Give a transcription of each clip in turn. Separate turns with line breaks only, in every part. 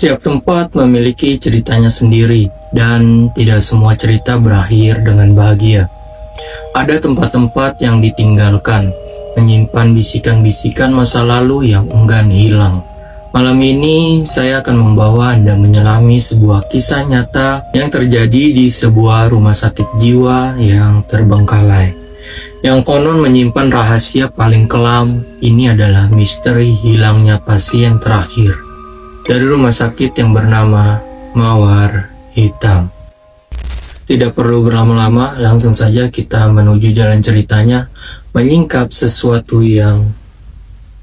Setiap tempat memiliki ceritanya sendiri, dan tidak semua cerita berakhir dengan bahagia. Ada tempat-tempat yang ditinggalkan, menyimpan bisikan-bisikan masa lalu yang enggan hilang. Malam ini saya akan membawa Anda menyelami sebuah kisah nyata yang terjadi di sebuah rumah sakit jiwa yang terbengkalai, yang konon menyimpan rahasia paling kelam. Ini adalah misteri hilangnya pasien terakhir dari rumah sakit yang bernama Mawar Hitam. Tidak perlu berlama-lama, langsung saja kita menuju jalan ceritanya, menyingkap sesuatu yang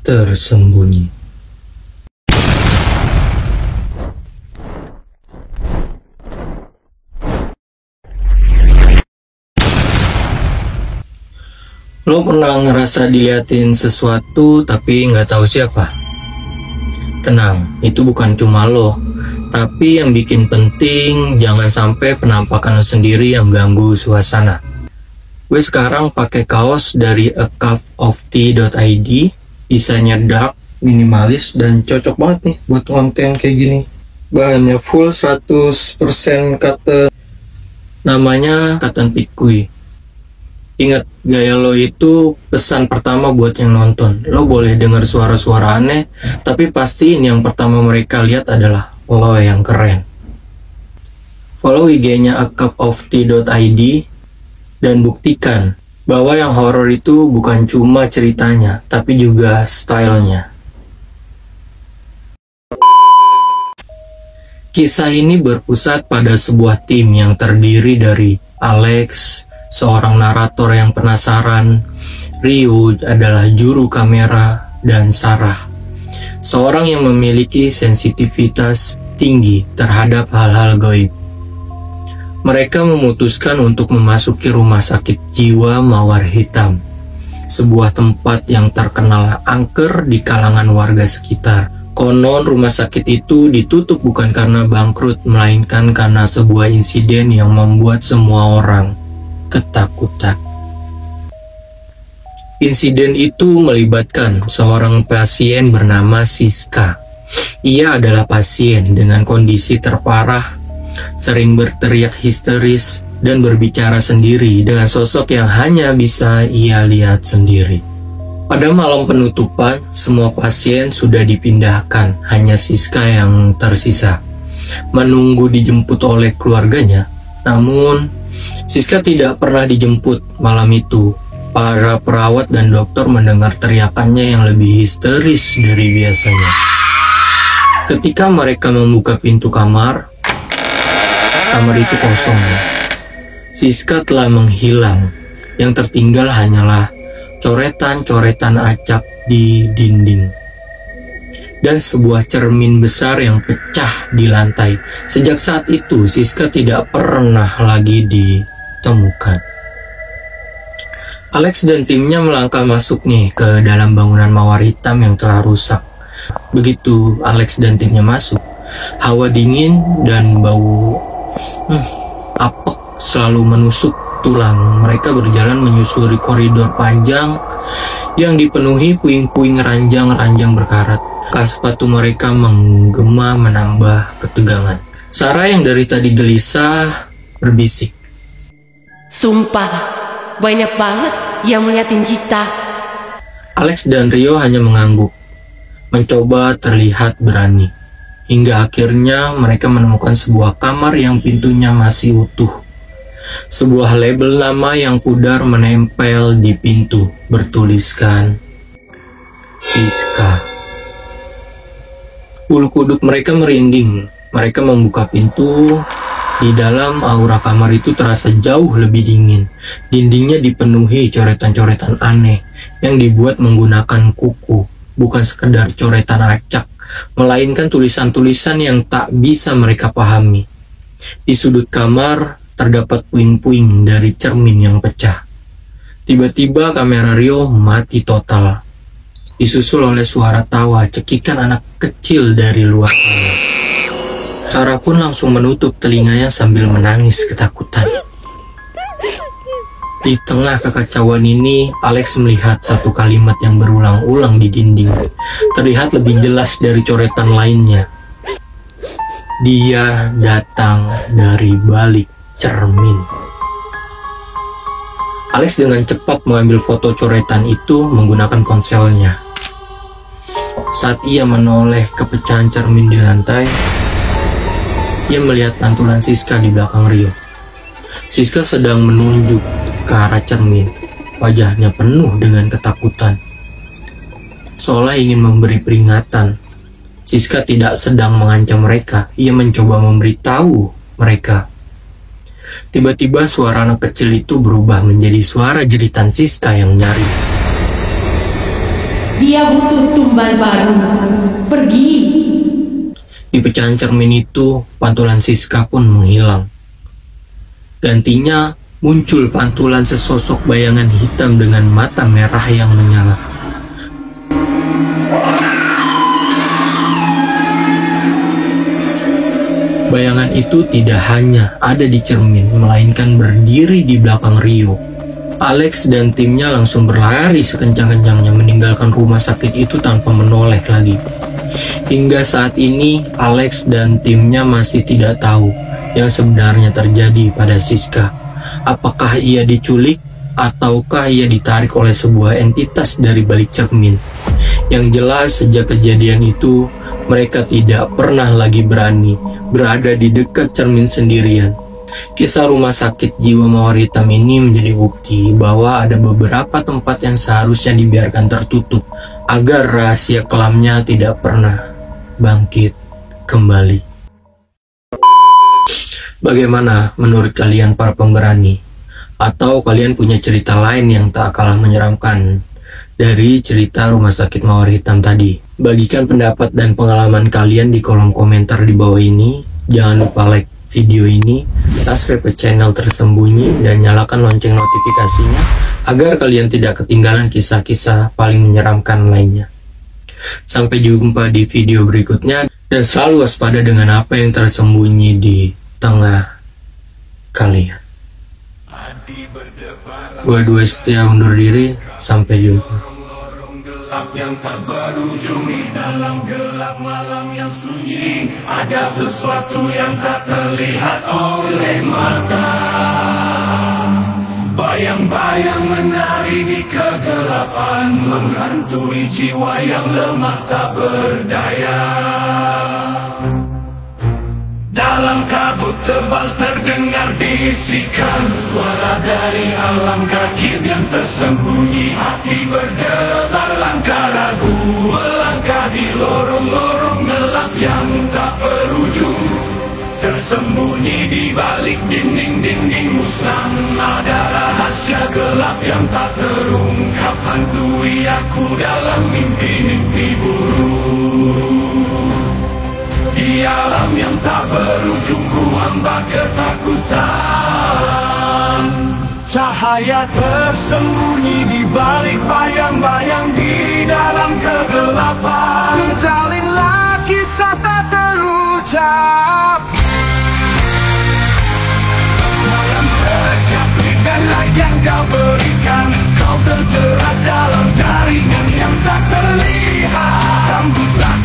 tersembunyi. Lo pernah ngerasa diliatin sesuatu tapi nggak tahu siapa? Tenang, itu bukan cuma lo, tapi yang bikin penting jangan sampai penampakan lo sendiri yang ganggu suasana. Gue sekarang pakai kaos dari acupoftea.id, desainnya dark, minimalis, dan cocok banget nih buat konten kayak gini. Bahannya full 100% cotton. Namanya cotton pikui. Ingat, gaya lo itu pesan pertama buat yang nonton. Lo boleh dengar suara-suara aneh, tapi pastiin yang pertama mereka lihat adalah lo yang keren. Follow IG-nya acupoftea.id dan buktikan bahwa yang horor itu bukan cuma ceritanya, tapi juga stylenya. Kisah ini berpusat pada sebuah tim yang terdiri dari Alex, seorang narator yang penasaran, Rio adalah juru kamera, dan Sarah, seorang yang memiliki sensitivitas tinggi terhadap hal-hal gaib. Mereka memutuskan untuk memasuki rumah sakit jiwa Mawar Hitam, sebuah tempat yang terkenal angker di kalangan warga sekitar. Konon rumah sakit itu ditutup bukan karena bangkrut, melainkan karena sebuah insiden yang membuat semua orang ketakutan. Insiden itu melibatkan seorang pasien bernama Siska. Ia adalah pasien dengan kondisi terparah, sering berteriak histeris dan berbicara sendiri dengan sosok yang hanya bisa ia lihat sendiri. Pada malam penutupan, semua pasien sudah dipindahkan, hanya Siska yang tersisa, menunggu dijemput oleh keluarganya. Namun Siska tidak pernah dijemput malam itu. Para perawat dan dokter mendengar teriakannya yang lebih histeris dari biasanya. Ketika mereka membuka pintu kamar itu kosong. Siska telah menghilang. Yang tertinggal hanyalah coretan-coretan acak di dinding dan sebuah cermin besar yang pecah di lantai. Sejak saat itu, Siska tidak pernah lagi ditemukan. Alex dan timnya melangkah masuk nih ke dalam bangunan Mawar Hitam yang telah rusak. Begitu Alex dan timnya masuk, hawa dingin dan bau apek selalu menusuk tulang. Mereka berjalan menyusuri koridor panjang yang dipenuhi puing-puing ranjang-ranjang berkarat. Kas sepatu mereka menggema menambah ketegangan. Sarah yang dari tadi gelisah berbisik,
"Sumpah, banyak banget yang melihatin kita."
Alex dan Rio hanya mengangguk, mencoba terlihat berani. Hingga akhirnya mereka menemukan sebuah kamar yang pintunya masih utuh. Sebuah label nama yang pudar menempel di pintu, bertuliskan Siska. Bulu kuduk mereka merinding. Mereka membuka pintu. Di dalam, aura kamar itu terasa jauh lebih dingin. Dindingnya dipenuhi coretan-coretan aneh yang dibuat menggunakan kuku. Bukan sekedar coretan acak, melainkan tulisan-tulisan yang tak bisa mereka pahami. Di sudut kamar terdapat puing-puing dari cermin yang pecah. Tiba-tiba kamera Rio mati total, disusul oleh suara tawa cekikan anak kecil dari luar kamar. Sarah pun langsung menutup telinganya sambil menangis ketakutan. Di tengah kekacauan ini, Alex melihat satu kalimat yang berulang-ulang di dinding. Terlihat lebih jelas dari coretan lainnya. Dia datang dari balik cermin. Alex dengan cepat mengambil foto coretan itu menggunakan ponselnya. Saat ia menoleh ke pecahan cermin di lantai, ia melihat pantulan Siska di belakang Rio. Siska sedang menunjuk ke arah cermin. Wajahnya penuh dengan ketakutan, seolah ingin memberi peringatan. Siska tidak sedang mengancam mereka, ia mencoba memberitahu mereka. Tiba-tiba suara anak kecil itu berubah menjadi suara jeritan Siska yang nyaring.
Dia butuh tumbal baru. Pergi.
Di pecahan cermin itu, pantulan Siska pun menghilang. Gantinya, muncul pantulan sesosok bayangan hitam dengan mata merah yang menyala. Bayangan itu tidak hanya ada di cermin, melainkan berdiri di belakang Rio. Alex dan timnya langsung berlari sekencang-kencangnya meninggalkan rumah sakit itu tanpa menoleh lagi. Hingga saat ini, Alex dan timnya masih tidak tahu yang sebenarnya terjadi pada Siska. Apakah ia diculik, ataukah ia ditarik oleh sebuah entitas dari balik cermin? Yang jelas, sejak kejadian itu, mereka tidak pernah lagi berani berada di dekat cermin sendirian. Kisah rumah sakit jiwa Mawar Hitam ini menjadi bukti bahwa ada beberapa tempat yang seharusnya dibiarkan tertutup agar rahasia kelamnya tidak pernah bangkit kembali. Bagaimana menurut kalian para pemberani? Atau kalian punya cerita lain yang tak kalah menyeramkan dari cerita rumah sakit Mawar Hitam tadi? Bagikan pendapat dan pengalaman kalian di kolom komentar di bawah ini. Jangan lupa like video ini, subscribe ke channel Tersembunyi, dan nyalakan lonceng notifikasinya agar kalian tidak ketinggalan kisah-kisah paling menyeramkan lainnya. Sampai jumpa di video berikutnya, dan selalu waspada dengan apa yang tersembunyi di tengah kalian. Gua Dua Setia undur diri, sampai jumpa.
Yang tak berujung di dalam gelap malam yang sunyi, ada sesuatu yang tak terlihat oleh mata. Bayang-bayang menari di kegelapan, menghantui jiwa yang lemah tak berdaya. Dalam kabut tebal terdengar bisikan, suara dari alam gaib yang tersembunyi. Hati berdebar, langkah ragu melangkah di lorong-lorong gelap yang tak berujung. Tersembunyi di balik dinding-dinding musang, ada rahasia gelap yang tak terungkap, hantui aku dalam mimpi-mimpi buruk. Di alam yang tak berujung ku hamba ketakutan. Cahaya tersembunyi di balik bayang-bayang di dalam kegelapan. Jallinlah kisah tak terucap. Dalam sekejap lihatlah yang kau berikan, kau terjerat dalam jaringan yang tak terlihat. Sambutlah